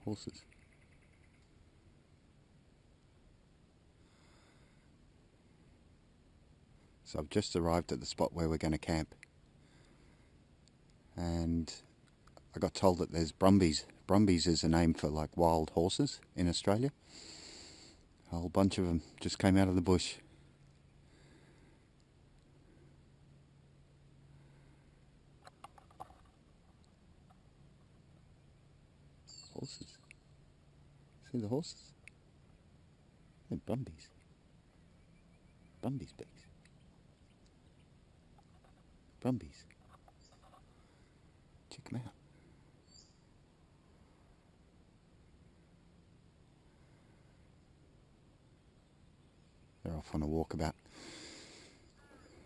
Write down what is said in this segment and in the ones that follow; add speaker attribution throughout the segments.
Speaker 1: Horses. So I've just arrived at the spot where we're going to camp, and I got told that there's brumbies. Brumbies is a name for like wild horses in Australia. A whole bunch of them just came out of the bush. Horses. See the horses? They're brumbies. Brumbies, beaks. Brumbies. Check them out. They're off on a walkabout.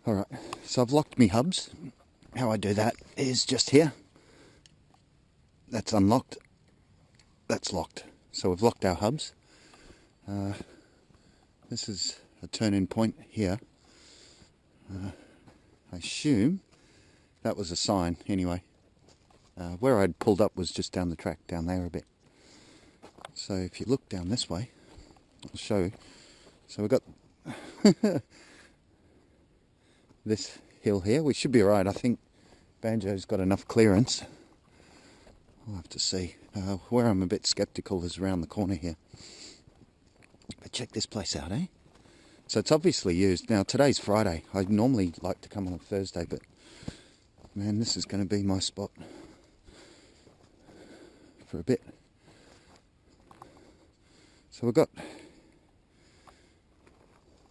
Speaker 1: Alright, so I've locked me hubs. How I do that is just here. That's unlocked. That's locked. So we've locked our hubs. This is a turn-in point here. I assume that was a sign anyway. Where I'd pulled up was just down the track, down there a bit. So if you look down this way, I'll show you. So we've got this hill here. We should be alright. I think Banjo's got enough clearance. I'll have to see. Where I'm a bit sceptical is around the corner here. But check this place out, eh? So it's obviously used. Now today's Friday. I normally like to come on a Thursday, but man, this is going to be my spot for a bit. So we've got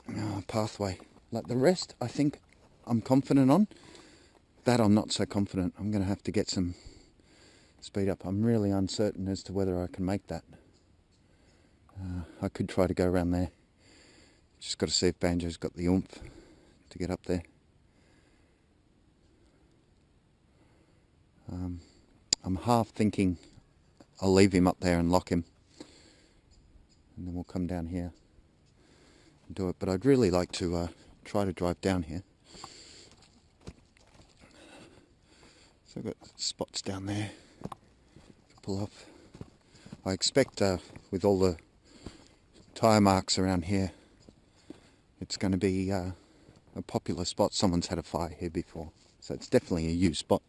Speaker 1: a pathway. Like the rest, I think I'm confident on. That I'm not so confident. I'm going to have to get some speed up. I'm really uncertain as to whether I can make that. I could try to go around there. Just got to see if Banjo's got the oomph to get up there. I'm half thinking I'll leave him up there and lock him, and then we'll come down here and do it. But I'd really like to try to drive down here. So I've got spots down there to pull off. I expect with all the tyre marks around here, it's going to be a popular spot. Someone's had a fire here before, so it's definitely a used spot.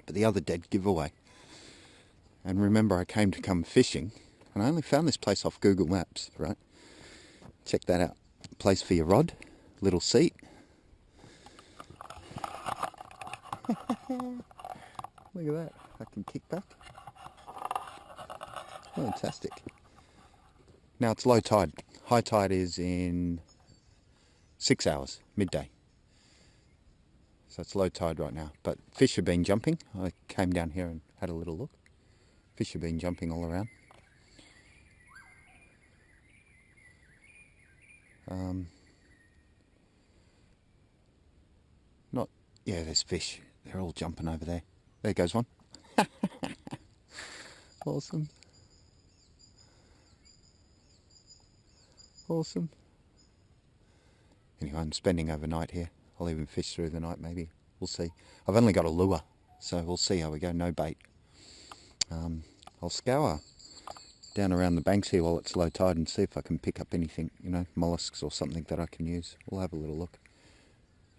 Speaker 1: But the other dead giveaway. And remember, I came to come fishing, and I only found this place off Google Maps, right? Check that out. Place for your rod, little seat. Look at that. I can kick back. Fantastic. Now it's low tide. High tide is in 6 hours, midday. So it's low tide right now. But fish have been jumping. I came down here and had a little look. Fish have been jumping all around. Yeah, there's fish. They're all jumping over there. There goes one. Awesome. Awesome. Anyway, I'm spending overnight here. I'll even fish through the night maybe. We'll see. I've only got a lure, so we'll see how we go. No bait. I'll scour down around the banks here while it's low tide and see if I can pick up anything, you know, mollusks or something that I can use. We'll have a little look.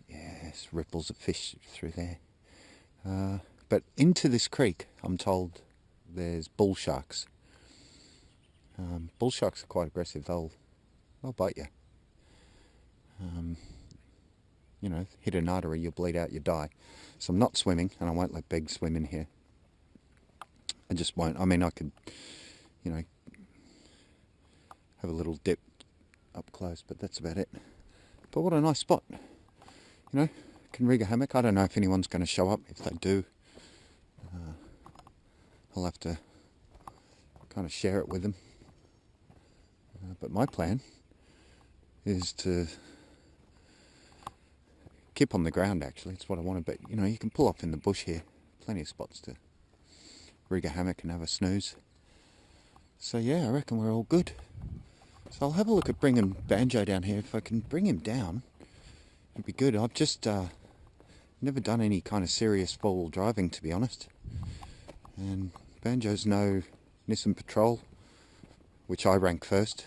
Speaker 1: Yes, ripples of fish through there. But into this creek, I'm told there's bull sharks. Bull sharks are quite aggressive. They'll bite you. You know, hit an artery, you'll bleed out, you die. So I'm not swimming, and I won't let Beg swim in here. I just won't. I mean, I could, you know, have a little dip up close, but that's about it. But what a nice spot. You know, can rig a hammock. I don't know if anyone's going to show up. If they do, I'll have to kind of share it with them. But my plan is to keep on the ground, actually. It's what I want to, but, you know, you can pull off in the bush here. Plenty of spots to rig a hammock and have a snooze. So, yeah, I reckon we're all good. So I'll have a look at bringing Banjo down here. If I can bring him down, it'd be good. I've just never done any kind of serious four-wheel driving, to be honest. And Banjo's no Nissan Patrol, which I rank first.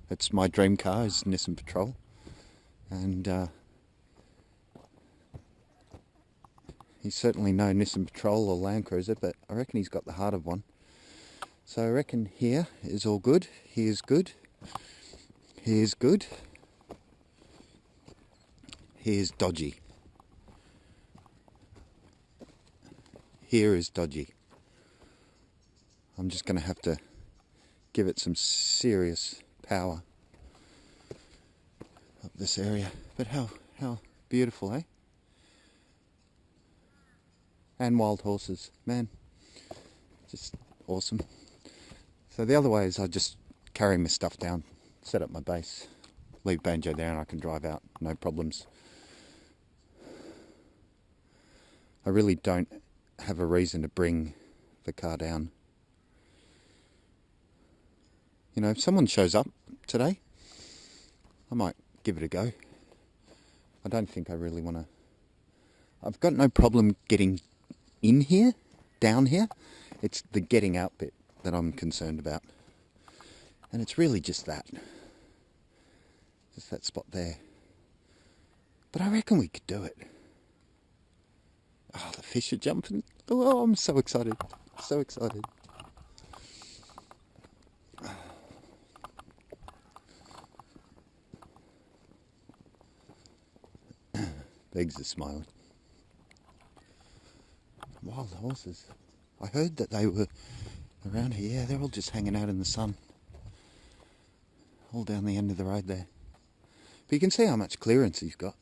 Speaker 1: It's my dream car is Nissan Patrol, and he's certainly no Nissan Patrol or Land Cruiser, but I reckon he's got the heart of one. So I reckon here is all good, here's good, here's good, here's dodgy. Here is dodgy. I'm just going to have to give it some serious power up this area. But how beautiful, eh? And wild horses, man, just awesome. So the other way is I just carry my stuff down, set up my base, leave Banjo there, and I can drive out, no problems. I really don't have a reason to bring the car down. You know, if someone shows up today, I might give it a go. I don't think I really want to. I've got no problem getting in here, down here. It's the getting out bit that I'm concerned about. And it's really just that. Just that spot there. But I reckon we could do it. Oh, the fish are jumping. Oh, I'm so excited. So excited. Begs are smiling. Wild horses. I heard that they were around here. Yeah, they're all just hanging out in the sun. All down the end of the road there. But you can see how much clearance he's got.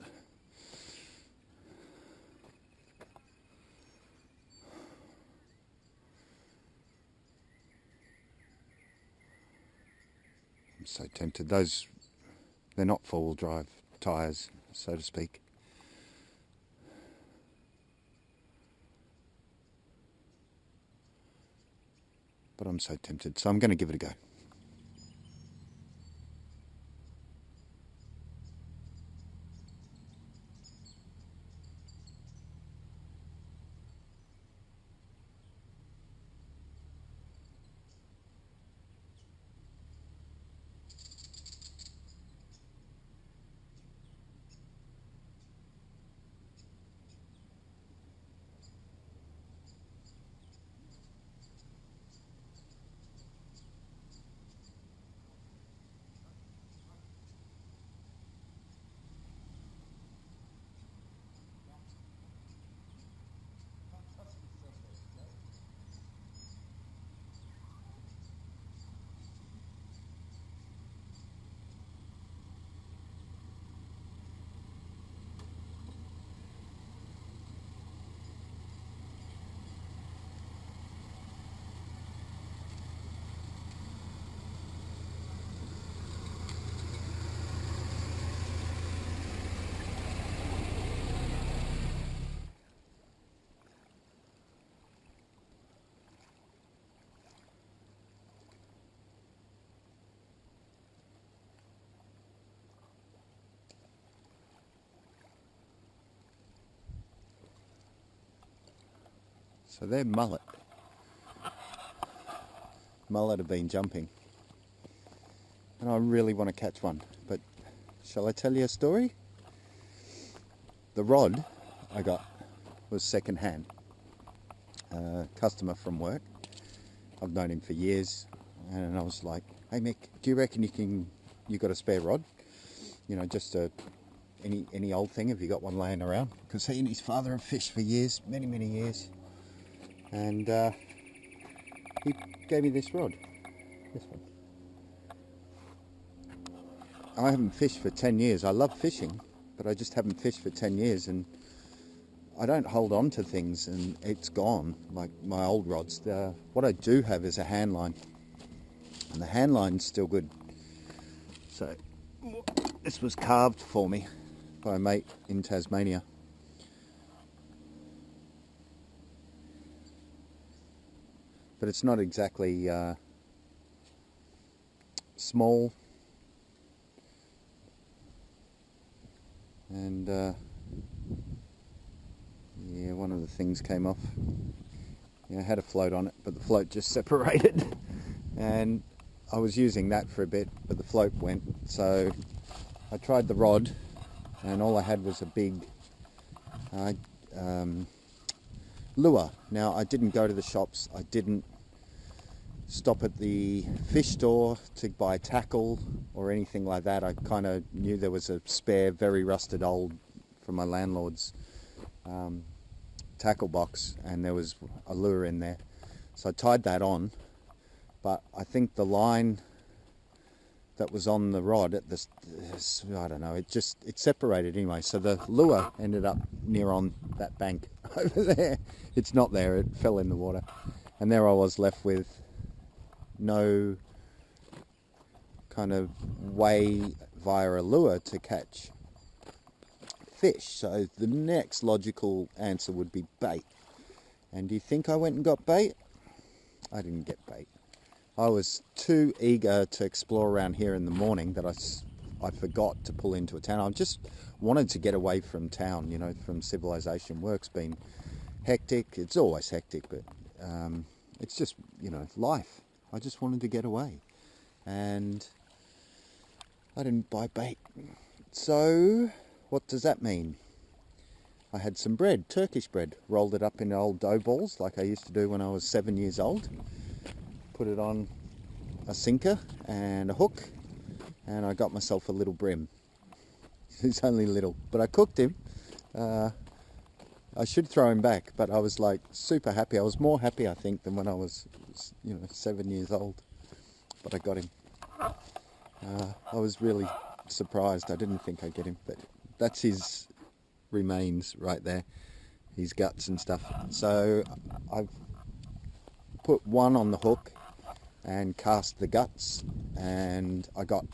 Speaker 1: I'm so tempted. They're not four-wheel drive tyres, so to speak. But I'm so tempted, so I'm going to give it a go. So they're mullet. Mullet have been jumping. And I really want to catch one. But shall I tell you a story? The rod I got was second hand. Customer from work. I've known him for years. And I was like, hey Mick, do you reckon you got a spare rod? You know, just any old thing, have you got one laying around? Because he and his father have fished for years, many years. And he gave me this rod, this one. I haven't fished for 10 years. I love fishing, but I just haven't fished for 10 years, and I don't hold on to things and it's gone, like my old rods. What I do have is a hand line, and the hand line's still good. So this was carved for me by a mate in Tasmania. But it's not exactly small, and yeah, one of the things came off. You know, had a float on it, but the float just separated. And I was using that for a bit, but the float went. So I tried the rod, and all I had was a big lure. Now, I didn't go to the shops. I didn't stop at the fish store to buy tackle or anything like that. I kind of knew there was a spare, very rusted old from my landlord's tackle box, and there was a lure in there. So I tied that on, but I think the line that was on the rod at this, I don't know, it separated anyway. So the lure ended up near on that bank over there. It's not there, it fell in the water. And there I was left with no kind of way via a lure to catch fish. So the next logical answer would be bait. And do you think I went and got bait? I didn't get bait. I was too eager to explore around here in the morning that I forgot to pull into a town. I just wanted to get away from town, you know, from civilization. Work's been hectic. It's always hectic, but it's just, you know, life. I just wanted to get away. And I didn't buy bait. So what does that mean? I had some bread, Turkish bread, rolled it up in old dough balls like I used to do when I was 7 years old. Put it on a sinker and a hook, and I got myself a little brim. He's only little, but I cooked him. I should throw him back, but I was like super happy. I was more happy, I think, than when I was, you know, 7 years old. But I got him. I was really surprised. I didn't think I'd get him, but that's his remains right there, his guts and stuff. So I've put one on the hook and cast the guts, and I got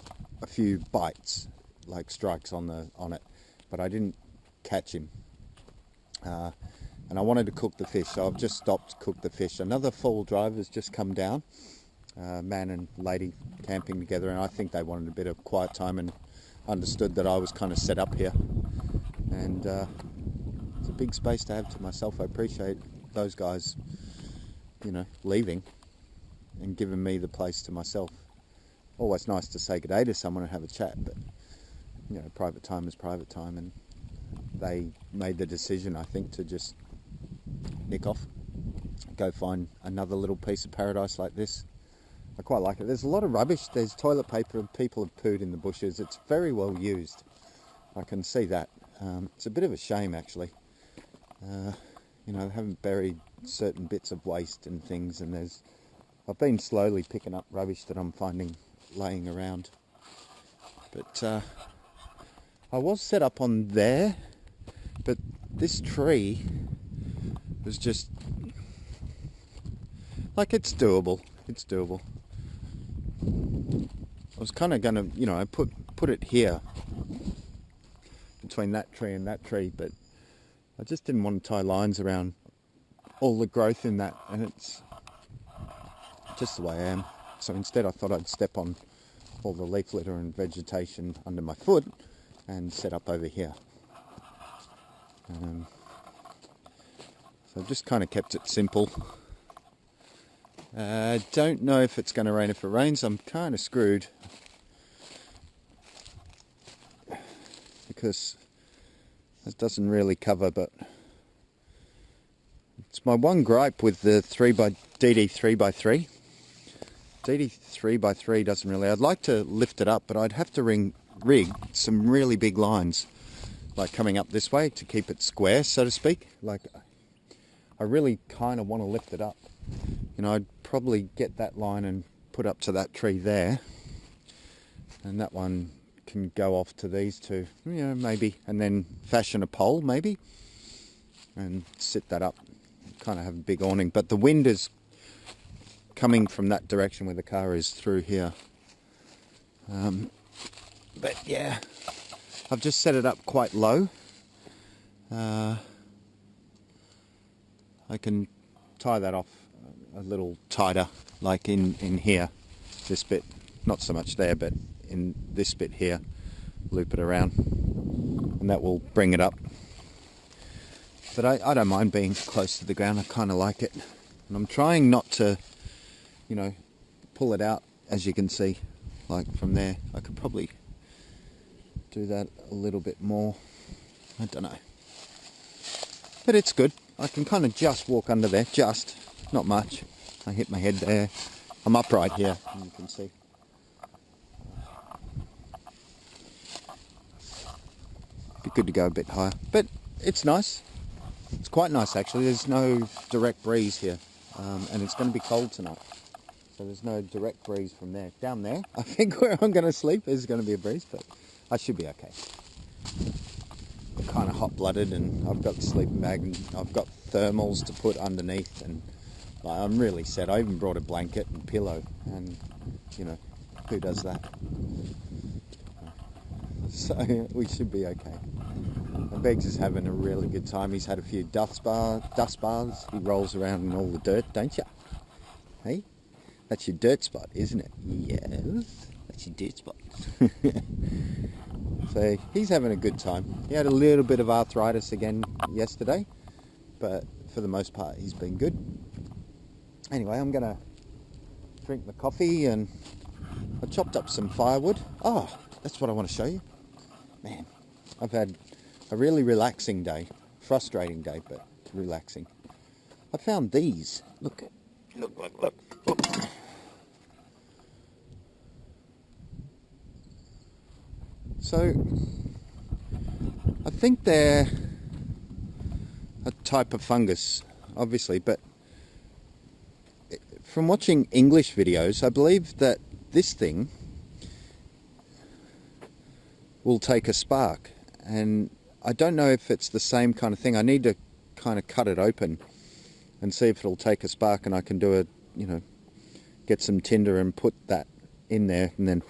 Speaker 1: a few bites, like strikes on it, but I didn't catch him. And I wanted to cook the fish, so I've just stopped to cook the fish. Another four-wheel drive has just come down, man and lady camping together, and I think they wanted a bit of quiet time and understood that I was kind of set up here. And it's a big space to have to myself. I appreciate those guys, you know, leaving and giving me the place to myself. Always nice to say good day to someone and have a chat, but, you know, private time is private time, and they made the decision, I think, to just nick off, go find another little piece of paradise like this. I quite like it. There's a lot of rubbish. There's toilet paper, people have pooed in the bushes. It's very well used. I can see that. It's a bit of a shame, actually. You know, they haven't buried certain bits of waste and things, and I've been slowly picking up rubbish that I'm finding laying around. But I was set up on there, but this tree was just like, it's doable. It's doable. I was kind of gonna, you know, I put it here between that tree and that tree, but I just didn't want to tie lines around all the growth in that, and it's just the way I am. So instead I thought I'd step on all the leaf litter and vegetation under my foot and set up over here. So I've just kind of kept it simple. I don't know if it's going to rain. If it rains, I'm kind of screwed, because it doesn't really cover, but it's my one gripe with the DD 3x3. DD 3x3 doesn't really, I'd like to lift it up, but I'd have to rig some really big lines, like coming up this way to keep it square, so to speak. Like, I really kind of want to lift it up. You know, I'd probably get that line and put up to that tree there, and that one can go off to these two, you know, maybe, and then fashion a pole maybe and sit that up, kind of have a big awning. But the wind is coming from that direction where the car is through here. But yeah, I've just set it up quite low. I can tie that off a little tighter, like in here, this bit, not so much there, but in this bit here, loop it around, and that will bring it up. But I don't mind being close to the ground. I kind of like it. And I'm trying not to, you know, pull it out, as you can see, like from there. I could probably do that a little bit more. I don't know. But it's good. I can kind of just walk under there, just, not much. I hit my head there. I'm upright here, and you can see. Be good to go a bit higher. But it's nice. It's quite nice, actually. There's no direct breeze here. And it's going to be cold tonight. So there's no direct breeze from there. Down there, I think where I'm going to sleep, there's going to be a breeze, but I should be okay. I'm kind of hot-blooded, and I've got the sleeping bag, and I've got thermals to put underneath, and I'm really set. I even brought a blanket and pillow, and, you know, who does that? So we should be okay. And Beggs is having a really good time. He's had a few dust baths. He rolls around in all the dirt, don't you? Hey? That's your dirt spot, isn't it? Yes, that's your dirt spot. So he's having a good time. He had a little bit of arthritis again yesterday, but for the most part he's been good. Anyway, I'm going to drink my coffee, and I chopped up some firewood. Oh, that's what I want to show you. Man, I've had a really relaxing day. Frustrating day, but relaxing. I found these. Look. Oh. So, I think they're a type of fungus, obviously, but from watching English videos, I believe that this thing will take a spark, and I don't know if it's the same kind of thing. I need to kind of cut it open and see if it'll take a spark, and I can do it, you know, get some tinder and put that in there and then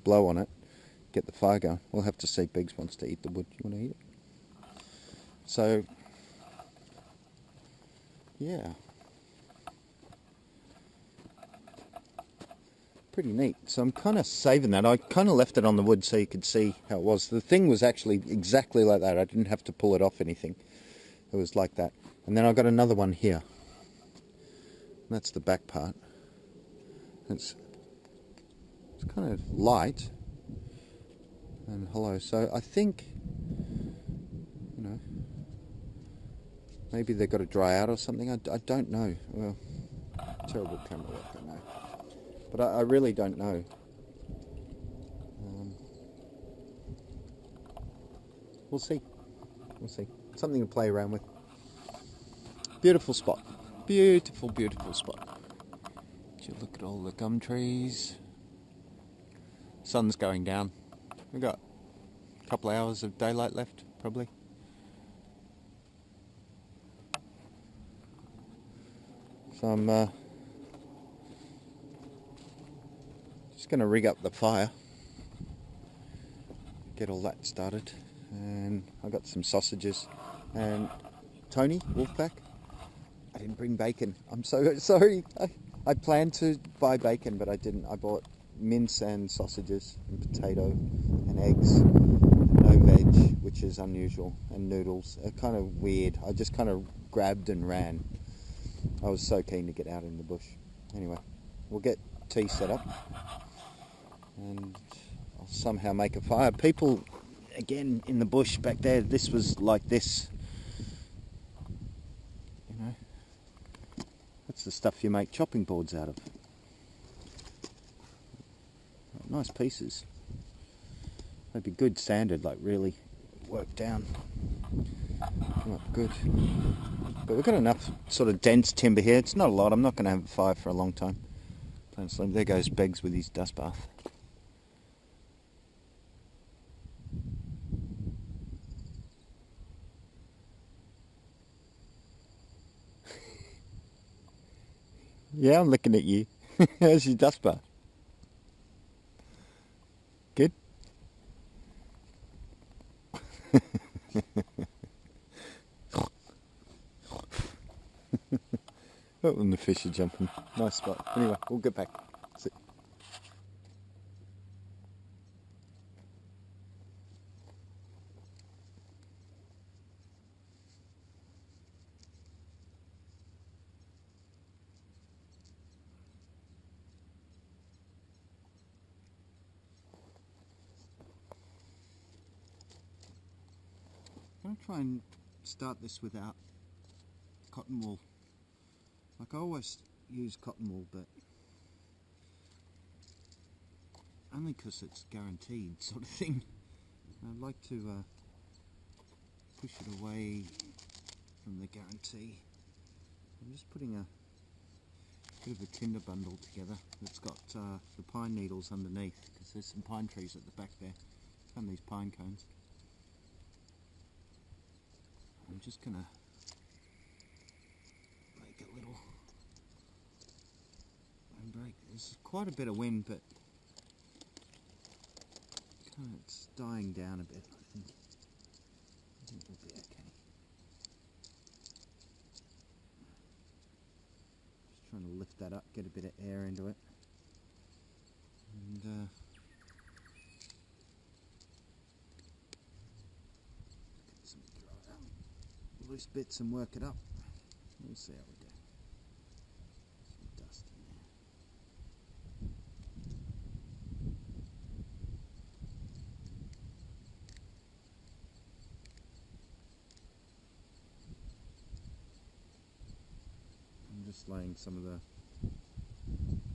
Speaker 1: blow on it, get the fire going. We'll have to see. Biggs wants to eat the wood. You want to eat it? So, yeah. Pretty neat. So I'm kind of saving that. I kind of left it on the wood so you could see how it was. The thing was actually exactly like that. I didn't have to pull it off anything. It was like that. And then I got another one here. That's the back part. It's kind of light and hollow. So I think, you know, maybe they've got to dry out or something. I don't know. Well, terrible camera work, I know. But I really don't know. We'll see. We'll see. Something to play around with. Beautiful spot. Beautiful, beautiful spot. You look at all the gum trees. Sun's going down. We've got a couple of hours of daylight left, probably. So I'm just going to rig up the fire, get all that started, and I got some sausages. And Tony, Wolfpack, I didn't bring bacon. I'm so sorry. I planned to buy bacon, but I didn't. I bought mince and sausages and potato and eggs, and no veg, which is unusual, and noodles. Kind of weird. I just kind of grabbed and ran. I was so keen to get out in the bush. Anyway, we'll get tea set up, and I'll somehow make a fire. People, again, in the bush back there, this was like this. You know, that's the stuff you make chopping boards out of. Nice pieces. They'd be good sanded, like really worked down. Come up good. But we've got enough sort of dense timber here. It's not a lot. I'm not going to have a fire for a long time. There goes Beggs with his dust bath. Yeah, I'm looking at you. How's your dust bath? Good? Oh, and the fish are jumping. Nice spot. Anyway, we'll get back. See. I'm going to try and start this without cotton wool. Like, I always use cotton wool, but only because it's guaranteed sort of thing. I'd like to push it away from the guarantee. I'm just putting a bit of a tinder bundle together that's got the pine needles underneath, because there's some pine trees at the back there. Found these pine cones. I'm just going to make a little windbreak. There's quite a bit of wind, but kind of it's dying down a bit, I think. I think we'll be okay. Just trying to lift that up, get a bit of air into it. And get some dry loose bits and work it up. We'll see how we do. Some dust in there. I'm just laying some of the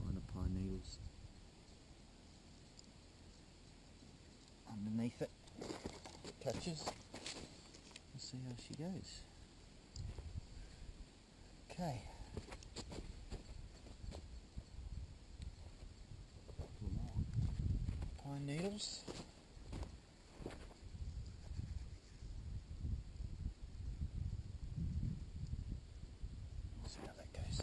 Speaker 1: finer pine needles underneath it. Catches. We'll see how she goes. Okay. Couple more pine needles. We'll see how that goes.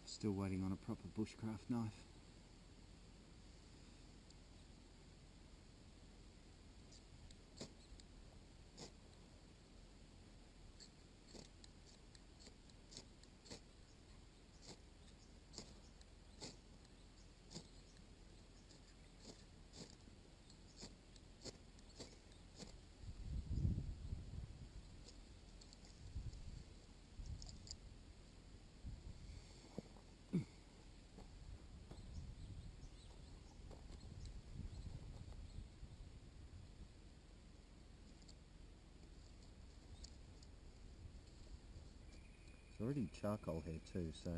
Speaker 1: Still waiting on a proper bushcraft knife. It's already charcoal here too, so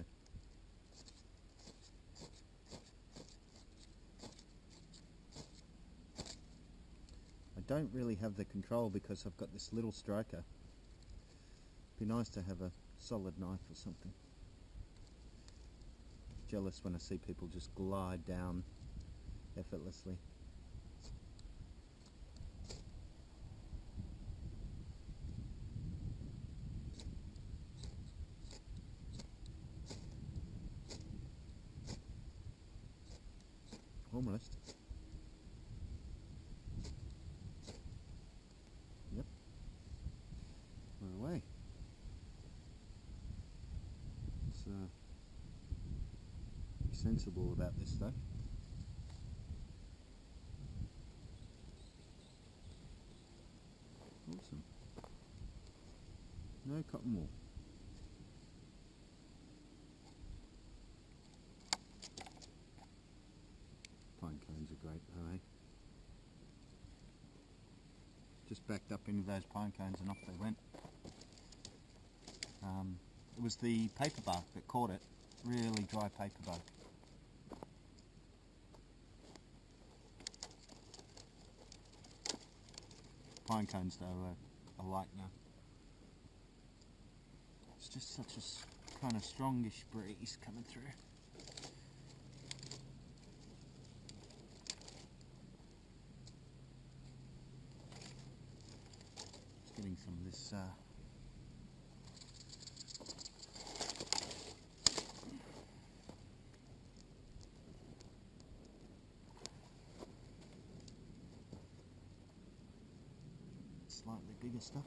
Speaker 1: I don't really have the control because I've got this little striker. Be nice to have a solid knife or something. Jealous when I see people just glide down effortlessly. Almost. Yep. We're away. Let's be sensible about this though. Awesome. No cotton wool. Pine cones are great though, eh? Just backed up into those pine cones and off they went. It was the paper bark that caught it. Really dry paper bark. Pine cones though are light now. It's just such a kind of strongish breeze coming through. Getting some of this slightly bigger stuff.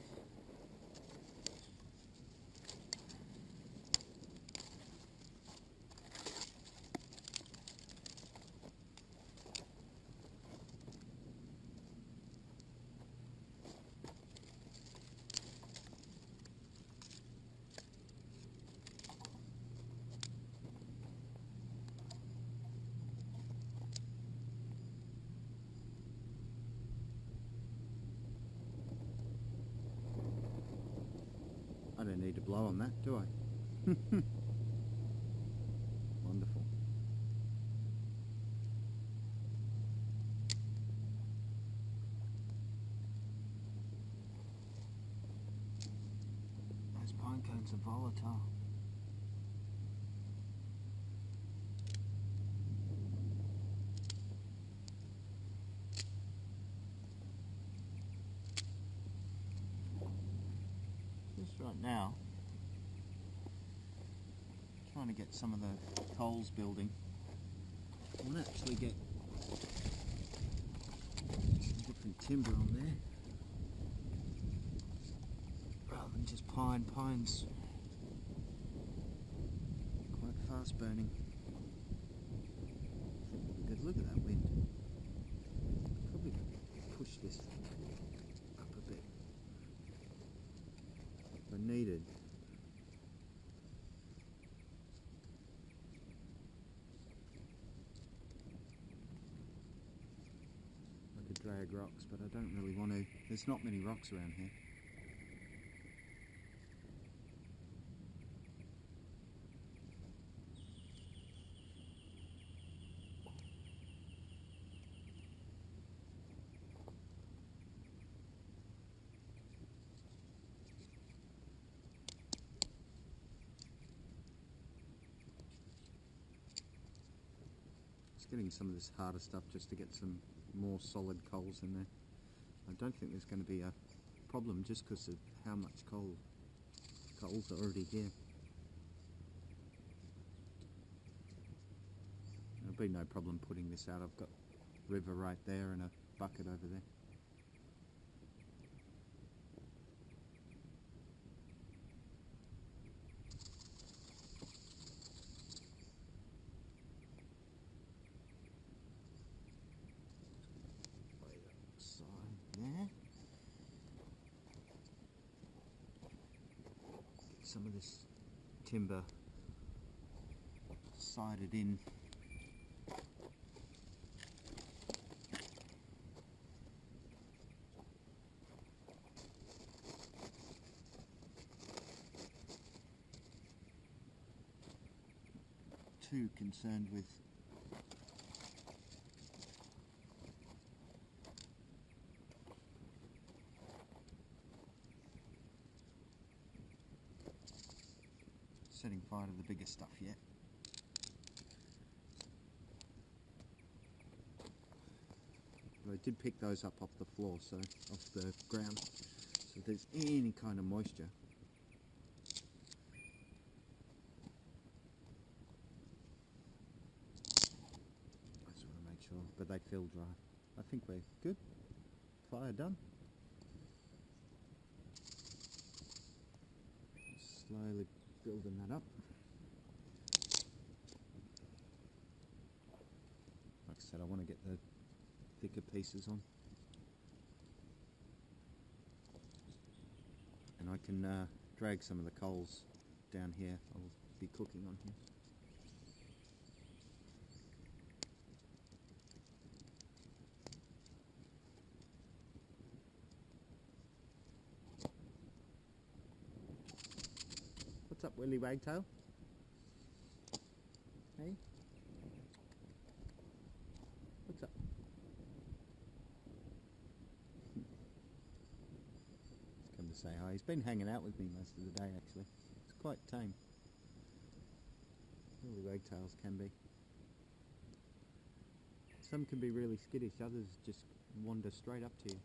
Speaker 1: I don't need to blow on that, do I? Wonderful. Those pine cones are volatile. Just right now, trying to get some of the coals building. I want to actually get some different timber on there, rather than just pine. Pine's quite fast burning. I think we'll be good. Look at that wind. Probably push this up a bit if I needed. I could drag rocks, but I don't really want to. There's not many rocks around here. Getting some of this harder stuff just to get some more solid coals in there. I don't think there's going to be a problem just because of how much coals are already here. There'll be no problem putting this out. I've got river right there and a bucket over there. There. Get some of this timber sided in. Too concerned with setting fire to the bigger stuff yet. But I did pick those up off the floor, so off the ground. So if there's any kind of moisture, I just want to make sure, but they feel dry. I think we're good. Fire done. Slowly building that up. Like I said, I want to get the thicker pieces on, and I can drag some of the coals down here. I'll be cooking on here. What's up, Willy Wagtail? Hey? What's up? He's come to say hi. He's been hanging out with me most of the day, actually. It's quite tame. Willy Wagtails can be. Some can be really skittish, others just wander straight up to you.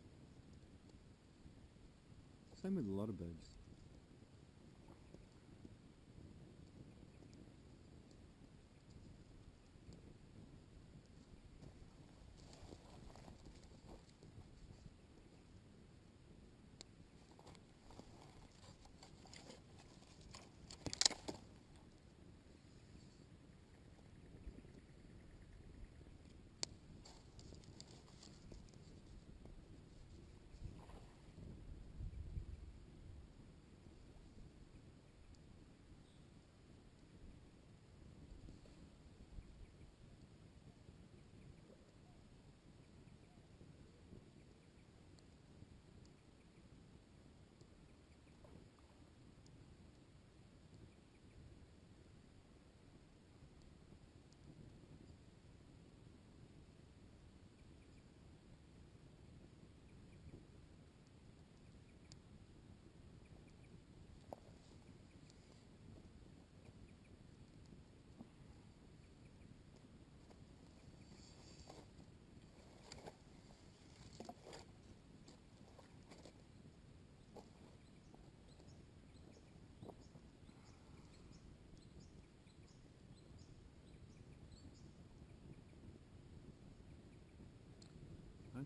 Speaker 1: Same with a lot of birds.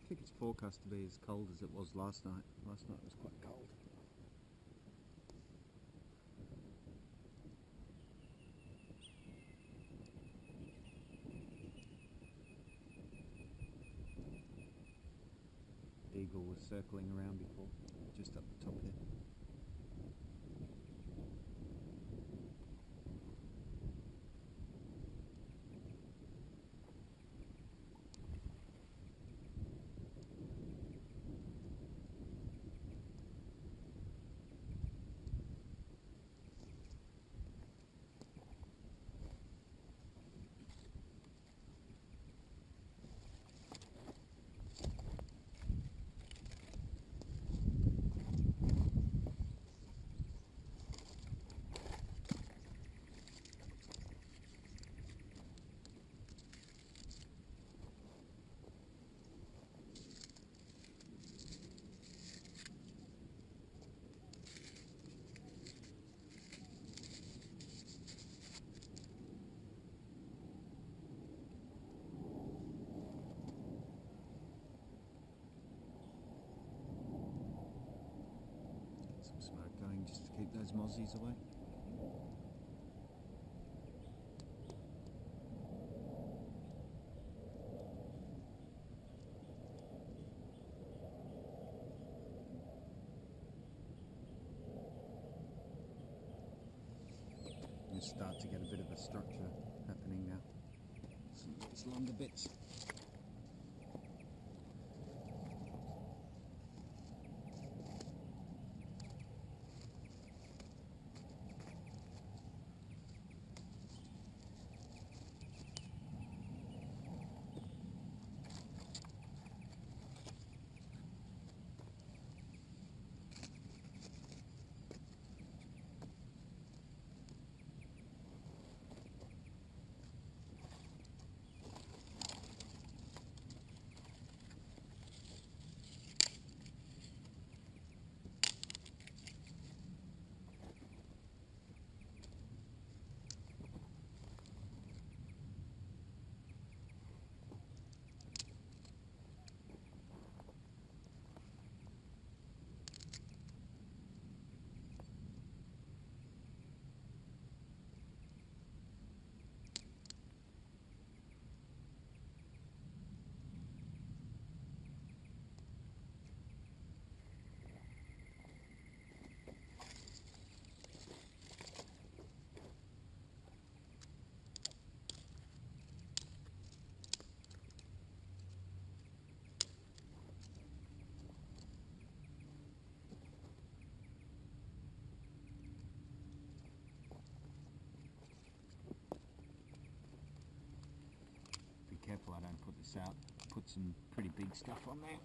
Speaker 1: think it's forecast to be as cold as it was last night. Last night was quite cold. Eagle was circling around before, just up the top here. Some smoke going just to keep those mozzies away. You start to get a bit of a structure happening now. Some of these longer bits. Careful I don't put this out. Put some pretty big stuff on there.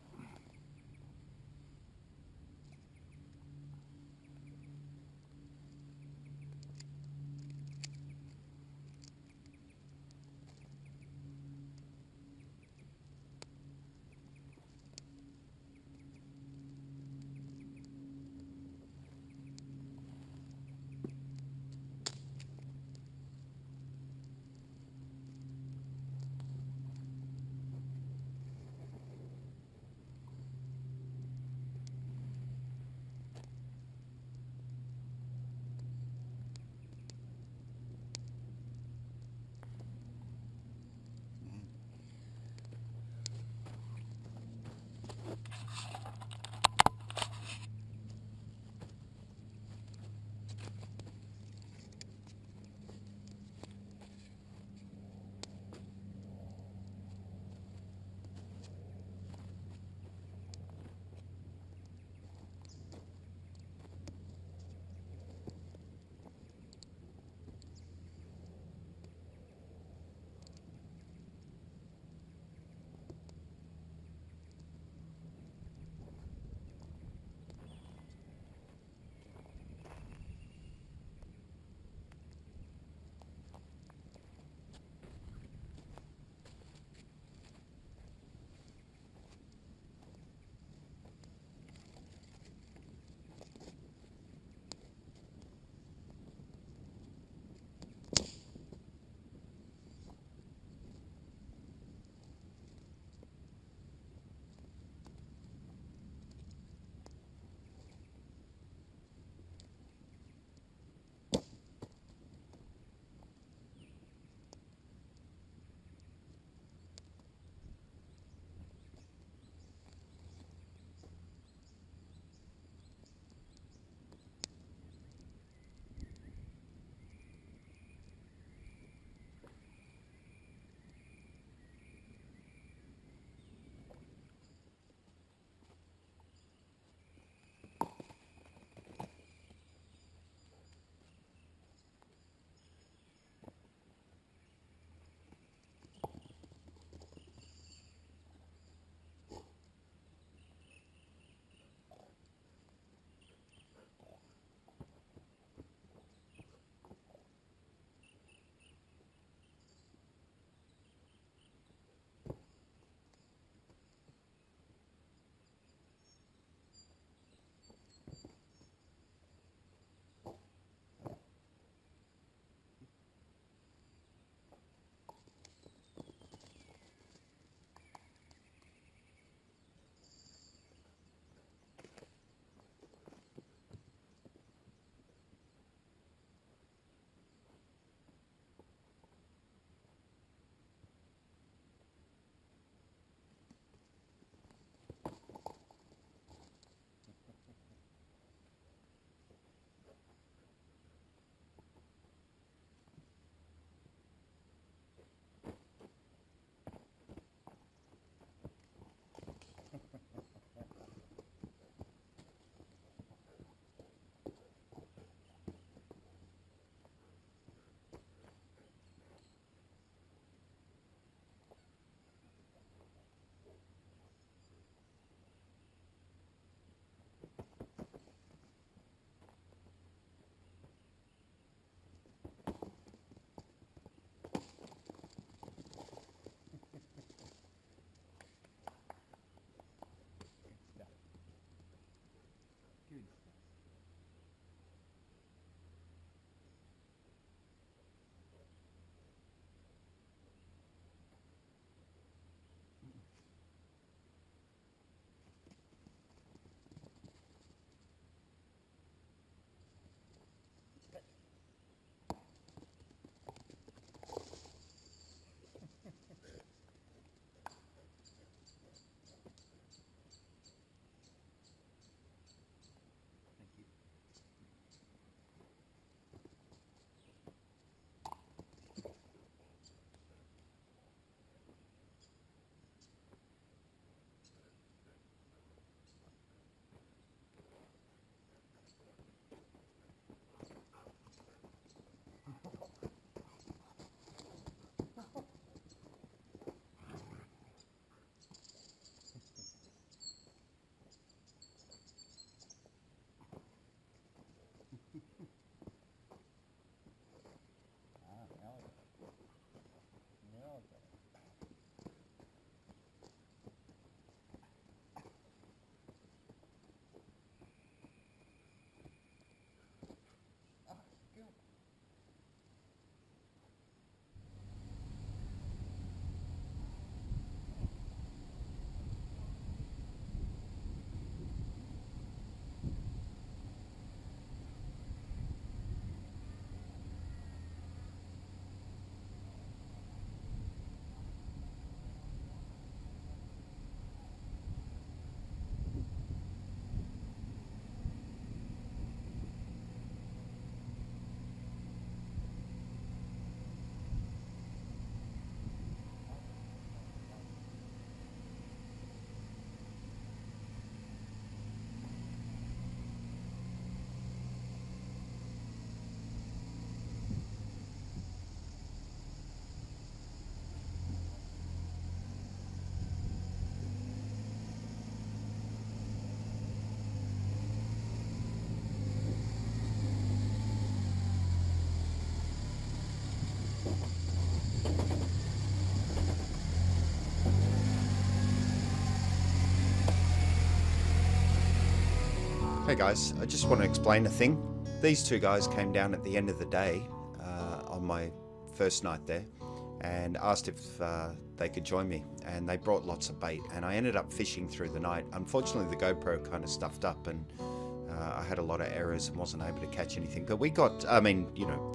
Speaker 1: Hey guys, I just want to explain a thing. These two guys came down at the end of the day on my first night there and asked if they could join me, and they brought lots of bait, and I ended up fishing through the night. Unfortunately, the GoPro kind of stuffed up and I had a lot of errors and wasn't able to catch anything, but we got,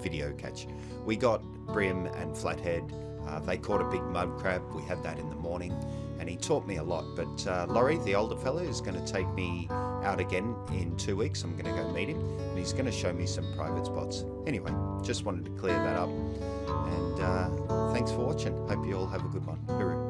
Speaker 1: video catch. We got brim and flathead. They caught a big mud crab. We had that in the morning, and he taught me a lot. But Laurie, the older fella, is going to take me out again in 2 weeks. I'm going to go meet him, and he's going to show me some private spots. Anyway, just wanted to clear that up, and thanks for watching. Hope you all have a good one. Hooroo.